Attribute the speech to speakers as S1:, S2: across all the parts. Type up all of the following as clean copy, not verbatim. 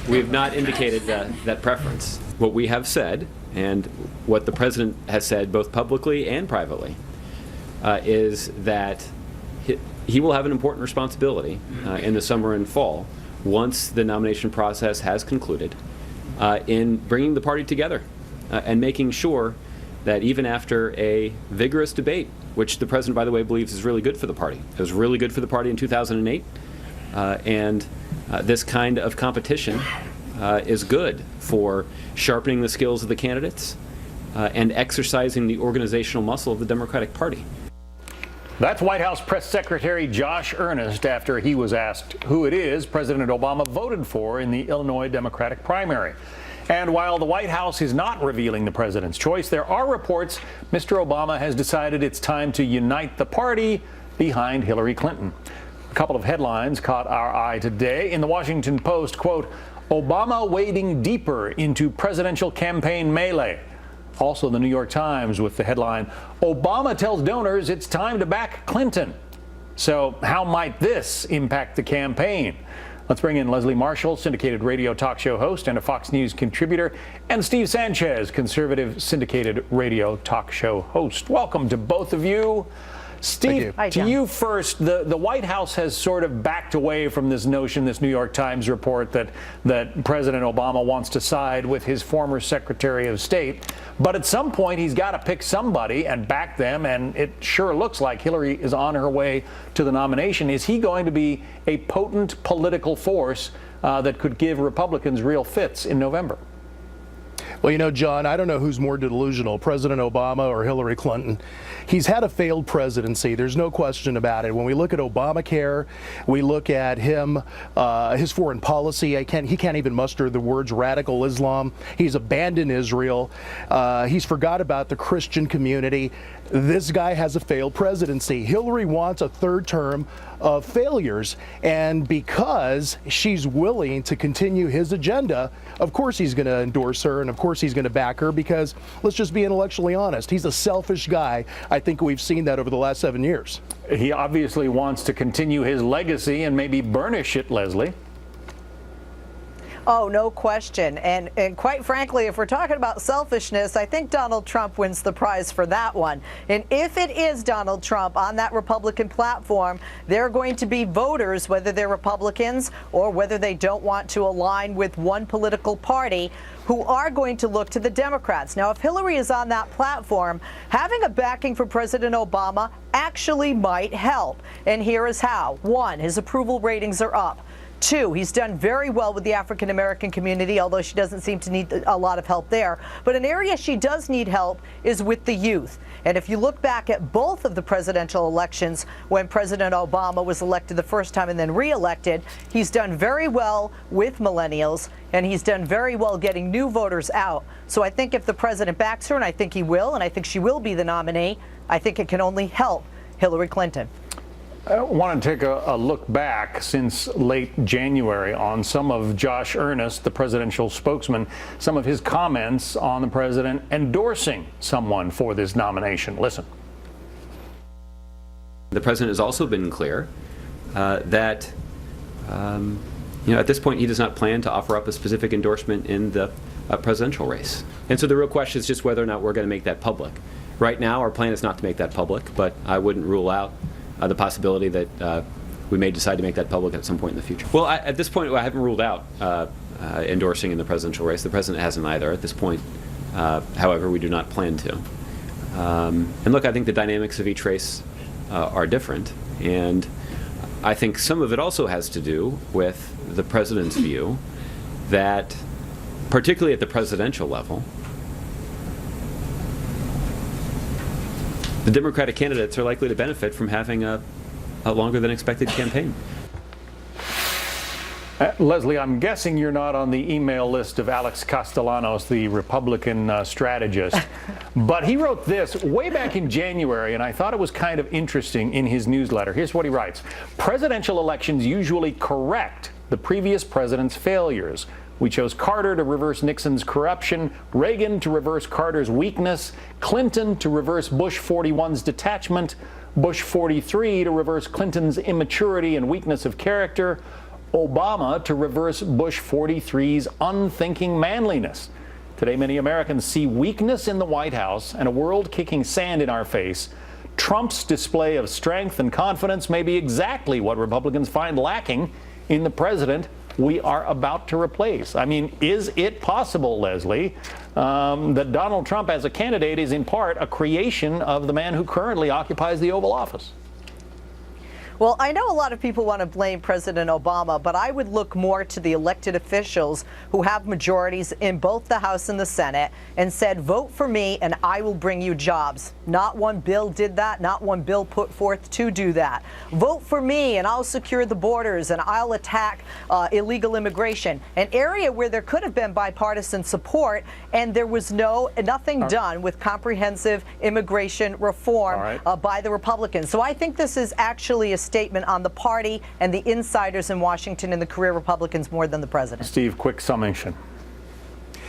S1: We have not indicated that preference. What we have said, and what the president has said both publicly and privately, is that he will have an important responsibility in the summer and fall, once the nomination process has concluded, in bringing the party together and making sure that even after a vigorous debate, which the president, by the way, believes is really good for the party. It was really good for the party in 2008, and this kind of competition is good for sharpening the skills of the candidates and exercising the organizational muscle of the Democratic Party.
S2: That's White House Press Secretary Josh Earnest after he was asked who it is President Obama voted for in the Illinois Democratic primary. And while the White House is not revealing the president's choice, there are reports Mr. Obama has decided it's time to unite the party behind Hillary Clinton. A couple of headlines caught our eye today. In the Washington Post, quote, Obama wading deeper into presidential campaign melee. Also, the New York Times with the headline, Obama tells donors it's time to back Clinton. So how might this impact the campaign? Let's bring in Leslie Marshall, syndicated radio talk show host and a Fox News contributor, and Steve Sanchez, conservative syndicated radio talk show host. Welcome to both of you. Steve, to you first. The White House has sort of backed away from this notion, this New York Times report, that President Obama wants to side with his former Secretary of State. But at some point, he's got to pick somebody and back them, and it sure looks like Hillary is on her way to the nomination. Is he going to be a potent political force that could give Republicans real fits in November?
S3: Well, you know, John, I don't know who's more delusional, President Obama or Hillary Clinton. He's had a failed presidency. There's no question about it. When we look at Obamacare, we look at him, his foreign policy. He can't even muster the words radical Islam. He's abandoned Israel. He's forgot about the Christian community. This guy has a failed presidency. Hillary wants a third term of failures, and because she's willing to continue his agenda, of course he's going to endorse her, and of course he's going to back her, because let's just be intellectually honest, he's a selfish guy. I think we've seen that over the last 7 years.
S2: He obviously wants to continue his legacy and maybe burnish it, Leslie.
S4: Oh, no question. And quite frankly, if we're talking about selfishness, I think Donald Trump wins the prize for that one. And if it is Donald Trump on that Republican platform, there are going to be voters, whether they're Republicans or whether they don't want to align with one political party, who are going to look to the Democrats. Now, if Hillary is on that platform, having a backing for President Obama actually might help. And here is how. One, his approval ratings are up. Two, he's done very well with the African-American community, although she doesn't seem to need a lot of help there. But an area she does need help is with the youth. And if you look back at both of the presidential elections, when President Obama was elected the first time and then re-elected, he's done very well with millennials, and he's done very well getting new voters out. So I think if the president backs her, and I think he will, and I think she will be the nominee, I think it can only help Hillary Clinton.
S2: I want to take a look back since late January on some of Josh Earnest, the presidential spokesman, some of his comments on the president endorsing someone for this nomination. Listen.
S1: The president has also been clear that at this point he does not plan to offer up a specific endorsement in the presidential race. And so the real question is just whether or not we're going to make that public. Right now our plan is not to make that public, but I wouldn't rule out the possibility that we may decide to make that public at some point in the future. Well, at this point, I haven't ruled out endorsing in the presidential race. The president hasn't either at this point. However, we do not plan to. And look, I think the dynamics of each race are different. And I think some of it also has to do with the president's view that, particularly at the presidential level, the Democratic candidates are likely to benefit from having a longer than expected campaign.
S2: Leslie, I'm guessing you're not on the email list of Alex Castellanos, the Republican strategist, but he wrote this way back in January, and I thought it was kind of interesting in his newsletter. Here's what he writes. Presidential elections usually correct the previous president's failures. We chose Carter to reverse Nixon's corruption, Reagan to reverse Carter's weakness, Clinton to reverse Bush 41's detachment, Bush 43 to reverse Clinton's immaturity and weakness of character. Obama to reverse Bush 43's unthinking manliness. Today, many Americans see weakness in the White House and a world kicking sand in our face. Trump's display of strength and confidence may be exactly what Republicans find lacking in the president we are about to replace. I mean, is it possible, Leslie, that Donald Trump as a candidate is in part a creation of the man who currently occupies the Oval Office?
S4: Well, I know a lot of people want to blame President Obama, but I would look more to the elected officials who have majorities in both the House and the Senate and said, vote for me and I will bring you jobs. Not one bill did that. Not one bill put forth to do that. Vote for me and I'll secure the borders and I'll attack illegal immigration, an area where there could have been bipartisan support, and there was nothing done with comprehensive immigration reform by the Republicans. So I think this is actually a statement on the party and the insiders in Washington and the career Republicans more than the president.
S2: Steve, quick summation.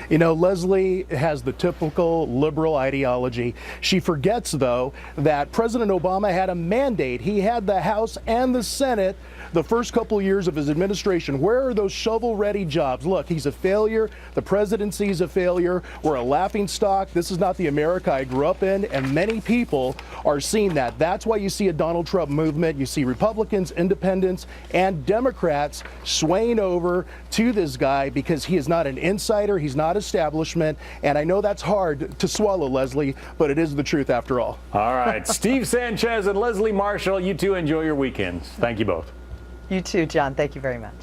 S3: You know, Leslie has the typical liberal ideology. She forgets, though, that President Obama had a mandate. He had the House and the Senate the first couple of years of his administration. Where are those shovel-ready jobs? Look, he's a failure. The presidency is a failure. We're a laughingstock. This is not the America I grew up in, and many people are seeing that. That's why you see a Donald Trump movement. You see Republicans, independents, and Democrats swaying over to this guy because he is not an insider. He's not establishment. And I know that's hard to swallow, Leslie, but it is the truth after all.
S2: All right. Steve Sanchez and Leslie Marshall, you two enjoy your weekends. Thank you both.
S4: You too, John. Thank you very much.